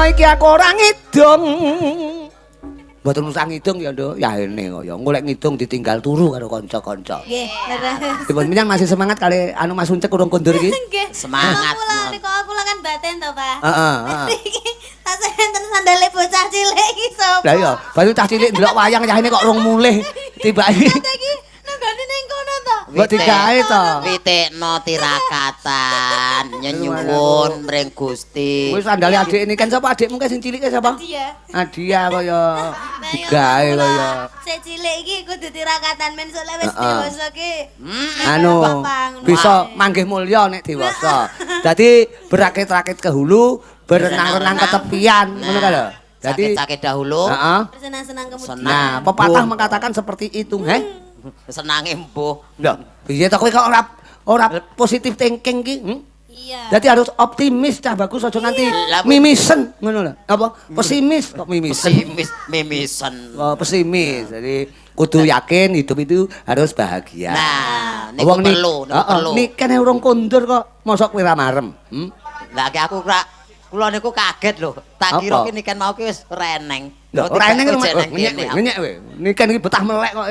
dina iki aku ora ngidung. Mboten usah ngidung ya, Nduk. Ya ini kok ya golek ngidung ditinggal turu karo kanca-kanca. Nggih, leres. Dipun menyang masih semangat kali anu Mas Uncek urung kondur iki? Nggih. Semangat. Aku kan baten to, Pak. Heeh, Tak senten sandale bocah cilik iki sapa? Lah iya, baru cah cilik ndelok wayang cahine kok rong mulih tibake. Iki nenggone ning kono to. Mbok digawe to. Witekno tirakatan nyenyuwun mring Gusti. Wis sandale adik ini kan sapa adikmu kan sing cilik sapa? Dia. Adia kaya digawe kaya Sik cilik iki kudu tirakatan men sok wis dewasa ki. anu bisa manggih mulya nek dewasa. Dadi berakit-rakit ke hulu, berenang-renang ke tepian, ngono kan lho. Dadi Sakit-sakit dahulu. heeh. Senang-senang kemudian. Nah, pepatah mengatakan seperti itu, he? Senange mbuh. Lho, piye to kowe kok ora positif thinking ki? Iya. Jadi harus optimis cah bagus aja nganti mimisen ngono lho. Apa? Pesimis kok mimisen. Mimisen. Oh, pesimis. Jadi kudu yakin hidup itu harus bahagia. Nah, niku Wong perlu, niku perlu. Nikene urung kondur kok mosok kowe ra marem. Lah ki aku kula niku kaget lho. Tak kira Apa? ki niken mau ki wis reneng. Lho, reneng ngenyek kowe. Niken iki betah melek kok.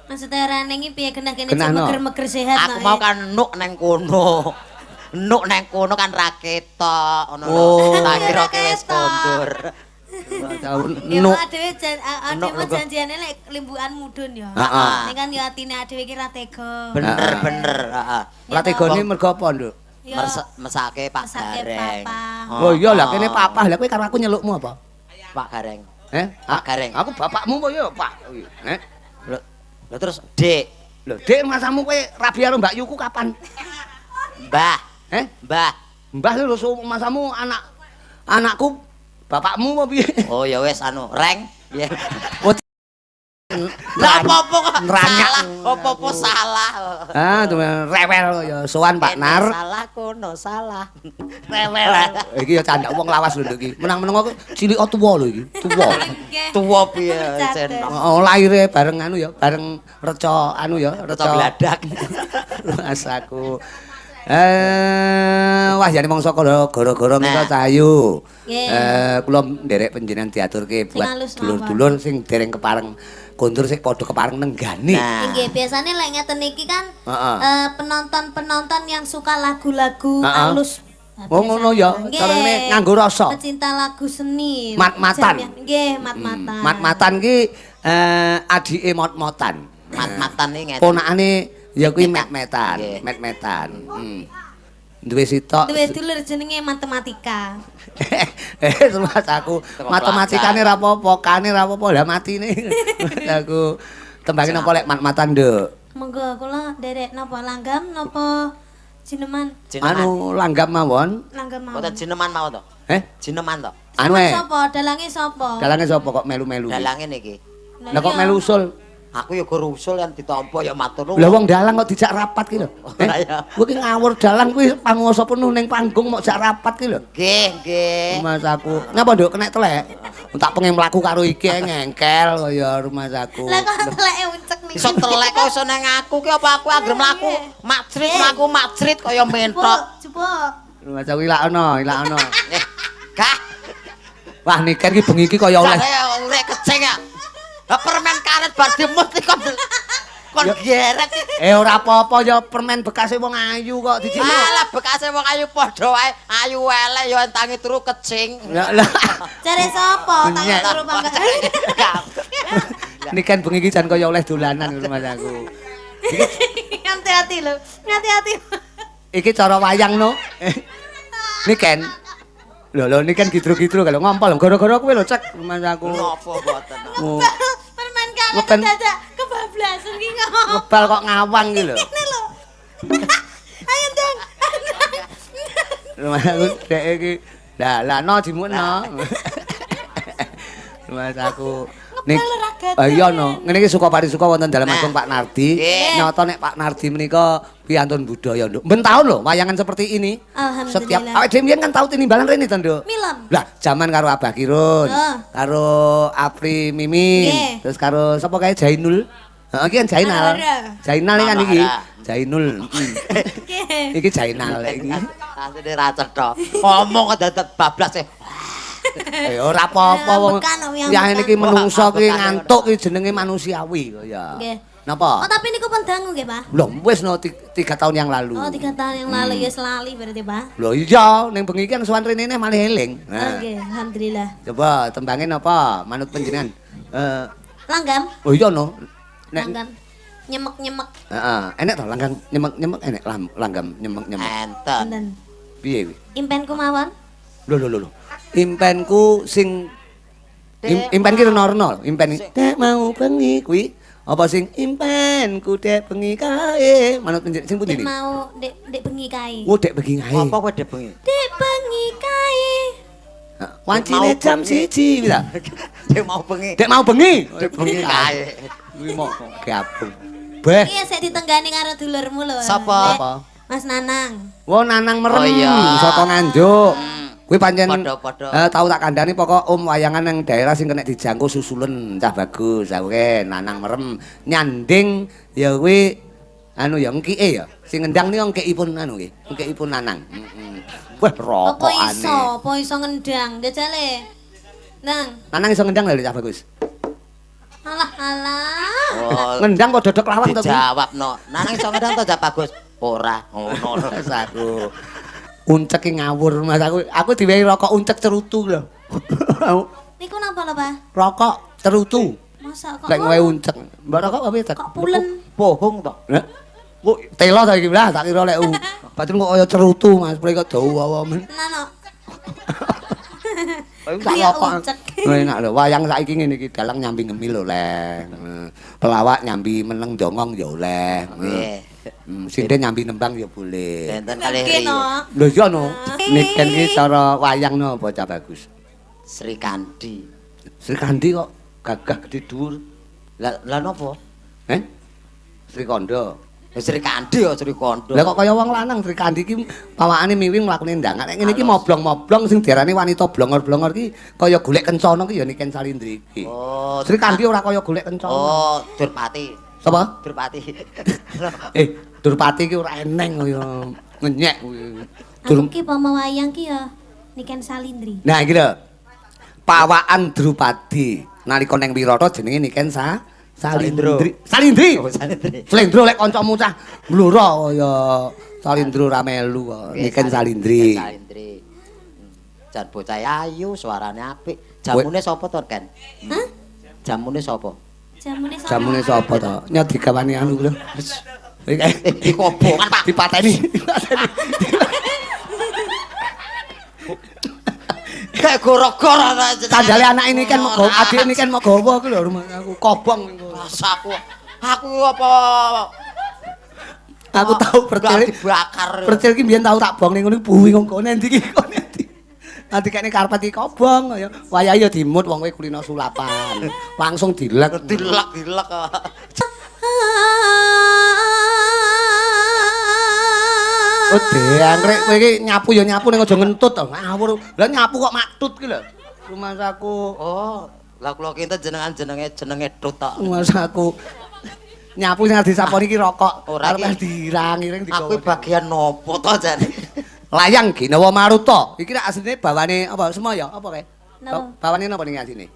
Maksudnya reneng iki piye genah kene Genah, no. meger-meger sehat Aku mau kan nuk neng kono. Nuk neng kono kan ra ketok ngono lho. Oh. Tak kira ki wis kondur. Ya Nuk adewe janjiane lek limbukan mudhun ya. Heeh. Ning kan ya atine adewe iki ra tega. Bener, heeh. Lah tegone mergo apa, Nduk? Ya Mesake Pak mesake Gareng. papa. Oh iya lah kene papah. Lah kowe karo aku nyelukmu apa? Pak Gareng. Pak Gareng. Aku bapakmu kok ya, Pak. Lho terus Dik, Lho, Dik, masamu kowe rabi karo Mbak Yuku kapan? Mbah, Mbah. Mbah lho masamu anakku bapakmu apa piye? Oh ya wis anu, Reng. Piye? Oh, Lah apa-apa kok Nranyak. salah, apa-apa salah. Ah, rewel kok ya sowan Pak Kene Nar. Salah kono, salah. Rewel. Iki ya candak wong lawas lho Nduk iki. Menang-menang kok cilik tuwa lho iki. Tuwa. Tuwa piye senok. Oh, lahire bareng anu ya, bareng reca anu ya, Reca bladak. Rasaku. Wah jane mongso gara-gara kita cahayu. Kula nderek panjenengan diaturke buat dulur-dulur sing dereng kepareng kondur sing padha kepareng nenggani. Nggih, biasane lek ngeten iki kan penonton-penonton yang suka lagu-lagu alus. Oh ngono ya, carane nganggo rasa. Pecinta lagu seni. Mat-matan. Nggih, mat-matan. Mat-matan ki adike mot-motan. Mat-matan iki ngeten. Ponakane ya kuwi met-metan, met-metan. Duwe sitok. Duwe dulur jenenge matematika. Mas aku matematikane ra apa-apa, kane ra apa-apa, lah matine. Aku tembangin apa lek mat-matan, Nduk. Monggo kula nderek napa langgam napa jineman? Anu langgam mawon. Langgam mawon. Boten jineman mau to? Jineman to? Anu Sapa? Dalange sapa? Dalange sapa kok melu-melu? Dalange niki. Lah kok melu usul? Aku ya guru usul kan ditampa ya matur nuwun. Lah wong dalang kok dijak rapat ki lho. Kowe ki ngawur dalang kuwi panguwasa penuh ning panggung mok jak rapat ki lho. Nggih. Mas aku. Ngapa Nduk kena telek? Tak pengen mlaku karo iki ngengkel kaya rumah aku. Lah kok teleke uncek niki. Iso telek kok iso nang aku ki apa aku anggere mlaku macrit kaya mentok. Coba. Rumah aku ilak ono. Gah. Wah niken ki bengi iki kaya oleh. Urek kecing ya. Lah permen karet bar dimut kon geret. Ora apa-apa ya permen bekase wong ayu kok dijino. Alah bekase wong ayu padha wae, ayu elek ya entangi turu kecing. Lah Cari sapa? Tangi turu pangkat. niken bengi iki jan kaya oleh dolanan rumah aku. Hati-hati lho. Hati-hati. Iki cara wayang no. Niken. Lho niken gidru-gidru kalau ngompol gara-gara kowe lho cek rumah aku. Napa boten? Permen karet dadak kebablasan iki kok. Ngebal kok ngawang iki lho. Ini lho. Ayo Dang. Rumah aku dek iki. Lah no dimukno. Rumah aku. Nik, iya no, ngene iki suka parisuka wonten dalem agung Pak Nardi. Nyoto nek Pak Nardi menika piantun budaya, Nduk. Ben taun lho wayangan seperti ini. Setiap awake dhewe mbiyen kan tau tinimbalan rene to, Nduk. Milem. Lah, zaman karo Abah Kirun, karo Apri Mimin, terus karo sapa kae Jainul. Heeh, iki kan Jainal. Jainal kan iki. Jainul. Iki Jainal iki. Asline ra cetha. Ngomong kok dadak bablas e. Ora apa-apa wong. Ya niki menungso ki ngantuk ki jenenge manusiawi kok ya. Nggih. Napa? Oh, tapi niku pun dangu nggih, Pak? Lho, wis no 3 tahun yang lalu. Oh, 3 tahun yang lalu ya selali berarti, Pak. Lho iya, ning bengi iki kan sowan rene malah eling. Oke, alhamdulillah. Coba tembangin apa? Manut panjenengan. Langgam? Oh iya no. Langgam. Nyemek-nyemek. Heeh, enek to langgam nyemek-nyemek enek langgam nyemek-nyemek. Enten. Enten. Piye kuwi? Impenku mawon. Lho. Impenku sing impen ki rena-rena, impen dek mau bengi kuwi. Apa sing impenku dek bengi kae? Manut sing pundi Dek iki? mau dek bengi kae. Oh, dek bengi kae. Apa kowe dek bengi? Dek bengi kae. Wancine jam 1 bisa. Dek mau bengi. Dek mau bengi. Dek bengi kae. Kuwi mau gabung. Beh. Iya, saya ditenggani karo dulurmu lho. Sapa? Dek, Mas Nanang. Wo nanang merem Oh, iya. saka Nganjuk. Kuwi pancen Padha-padha. tau tak kandhani pokok wayangan nang daerah sing kena dijangkau susulen cah bagus. Oke, nanang merem nyanding ya kuwi anu ya engkike ya. Sing ngendang niku engkikipun anu nggih, engkikipun nanang. Wah, Apa rokokane. iso? Apa iso ngendang? Gejale. Nang, Nanang iso ngendang lho cah bagus. alah. Oh, Ngendang kok dodok lawang to kuwi. dijawabno. Nanang iso ngedang to Jak Bagus? Ora. Ngono. Aku uncek ki ngawur Mas aku diwehi rokok uncek cerutu lho. Niku napa lho, Pak? Rokok cerutu. Masa kok Lek ngowe uncek. Mbak rokok apa ya? kok pulen? Bohong to. Nek kok telo ta iki lah tak kira lek batun kok kaya cerutu Mas, mriko dawa men. Nano. Tak Iya, rokok. uncek. Enak lho, wayang saiki ngene iki dalang nyambi ngemil lho leh. Pelawak nyambi meneng dongong ya oleh. Nggih. Sinden nyambi nembang ya boleh. Enten kalih Oke, ri. no. Lho iya no. Niken ki cara wayang no apa cah bagus. Sri Kandi. Sri Kandi kok gagah gede dhuwur. Lah napa? Sri Kondo. Sri Kandi ya Sri Kondo. Lah kok kaya wong lanang Sri Kandi ki pawakane miwing mlakune ndangan. Nek ngene iki moblong-moblong sing diarani wanita blongor-blongor ki kaya golek kencana ki ya Niken Salindri iki. Oh, Sri Kandi ora kaya golek kencana. Oh, Durpati. Sapa? Durpati. Durpati ki ora eneng kaya ngenyek kuwi. Aku ki pama wayang ki ya Niken Salindri. Nah iki lho. Pawakan Drupadi nalika ning Wirata jenenge Niken Salindri. Salindri. Oh, Salindri. Slendro lek kancamu cah mblora kaya Salindro ra melu kok. Niken Salindri. Salindri. Jan bocah ayu, suarane apik. Jamune sapa to, Ken? Hah? Jamune sapa? Jamune sapa? Jamune sapa to? Nyok digawani anu lho. Iki kobongan, Pak. Dipateni. Kayak goro-goro Sandale anak ini kan mau adik ini kan mau gawa aku lho rumah aku kobong niku. Masa aku apa Aku tahu percil dibakar. Percil ki mbiyen tau tak bong ning ngono buwi kok endi ki kok endi. Nanti kene karpet iki kobong ya. Wayahe ya dimut wong kowe kulino sulapan. Langsung dilek. Dilek. Oh, deangrek kowe iki nyapu ya nyapu ning aja ngentut to. Ngawur. Lah nyapu kok matut ki lho. Rumasaku. Oh, lah kula ki jenenge Tut tok. Rumasaku. Nyapu sing disaponi iki rokok. Ora Arep ki. dirang-iring Aku bagian nopo to jane? Layang Ginawa Maruta. Iki nek asline bawane apa semaya apa kae? Napa? Bawane napa ning asine?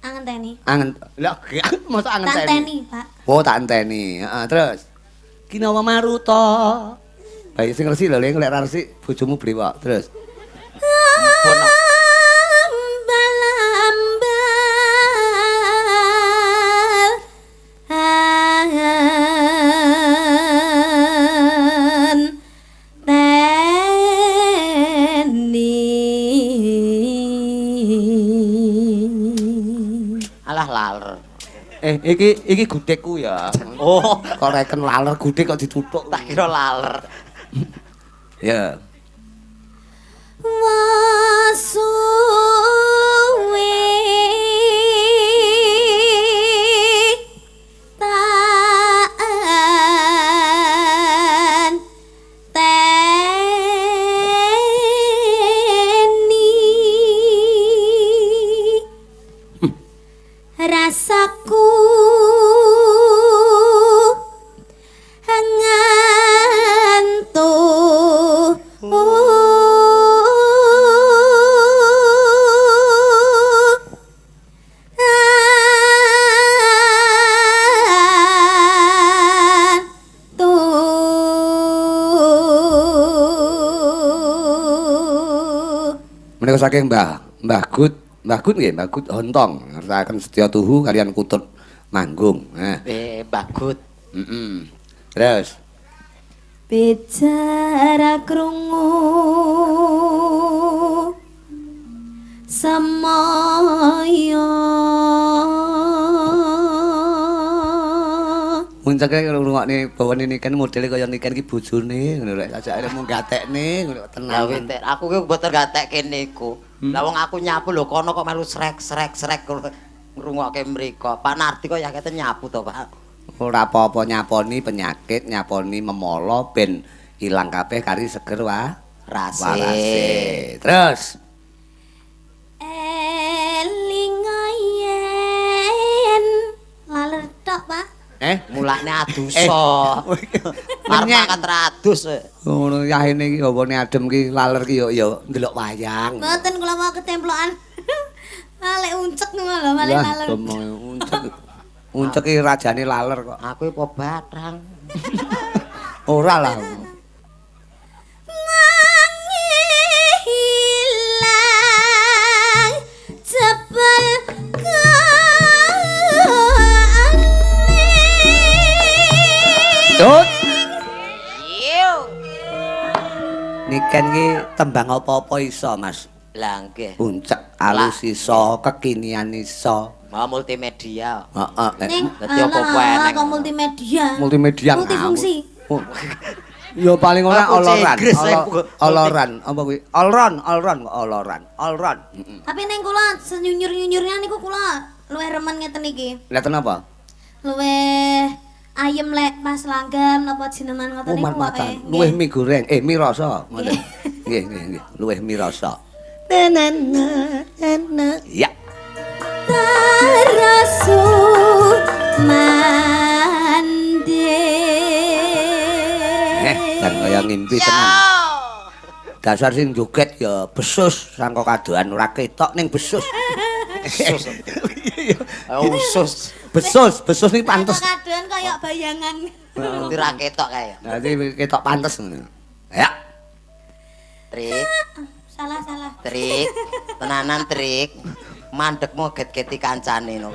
Angen teni. Angen. Lah mosok angen Tak teni. teni, Pak. Oh, tak enteni. Heeh, terus. Ginawa Maruta. Baik sing resik lho, lek ra resik bojomu blewok. Terus. Bono. Alah laler. Iki gudhekku ya. Oh, Kok reken laler gudhek kok dituthuk. tak kira laler. Ya. Wasuwe taan teni rasaku ngantuk Menika saking Mbah Gut nggih, Mbah Gut Hontong ngertakaken Setya Tuhu kalian Kutut Manggung. Nah. Mbah Gut. Heeh. Terus bicara krungu samaya muncake ngrungokne bawane niken modele kaya niken iki bojone ngono rek sajake mung gatekne ngono Lah tenang. aku ki mboten gatekke niku. Lah wong aku nyapu lho kono kok melu srek ngrungokke mriko. Pak Nardi kok ya kete nyapu to, Pak. Ora apa-apa nyaponi penyakit, nyaponi memolo ben ilang kabeh kari seger warase. Terus elingayen laler tok, Pak. Mulane adusa. Marmakan teradus. Ngono yahene iki opone adem ki laler ki ya ndelok wayang. Mboten kula mau ketemplokan. Malek uncek ngono lho, malek laler. Uncek ki rajane laler kok. Aku apa bathang. Ora lah. Hilang cepel Tut. Yo. Niken ki tembang apa-apa iso, Mas. Lah nggih. Uncek alus iso, kekinian iso. Mau multimedia. Heeh. ning Dadi apa-apa eneng. kok multimedia. Multimedia multifungsi. Ya paling ora Aku oloran. Inggris, Oloran apa kuwi? Oloran. Heeh. Tapi ning kula senyunyur-nyunyurnya niku kula luwih remen ngeten iki. Lihat apa? Luwih ayem lek pas langgam napa jenengan ngoten niku Matan. Luwih mie goreng, mie rasa. Ngoten. Nggih. Luwih mie rasa. Ya. Tarasu mande. Jan kaya ngimpi tenan. Dasar sing joget ya besus sangka kadoan ora ketok ning besus. Usus. Besus ning pantes. Kadoan kaya bayangan. Nanti ra ketok kae. Dadi ketok pantes ngono. Ya. Trik, Salah. trik. Tenanan trik. Mandekmu get-geti kancane no.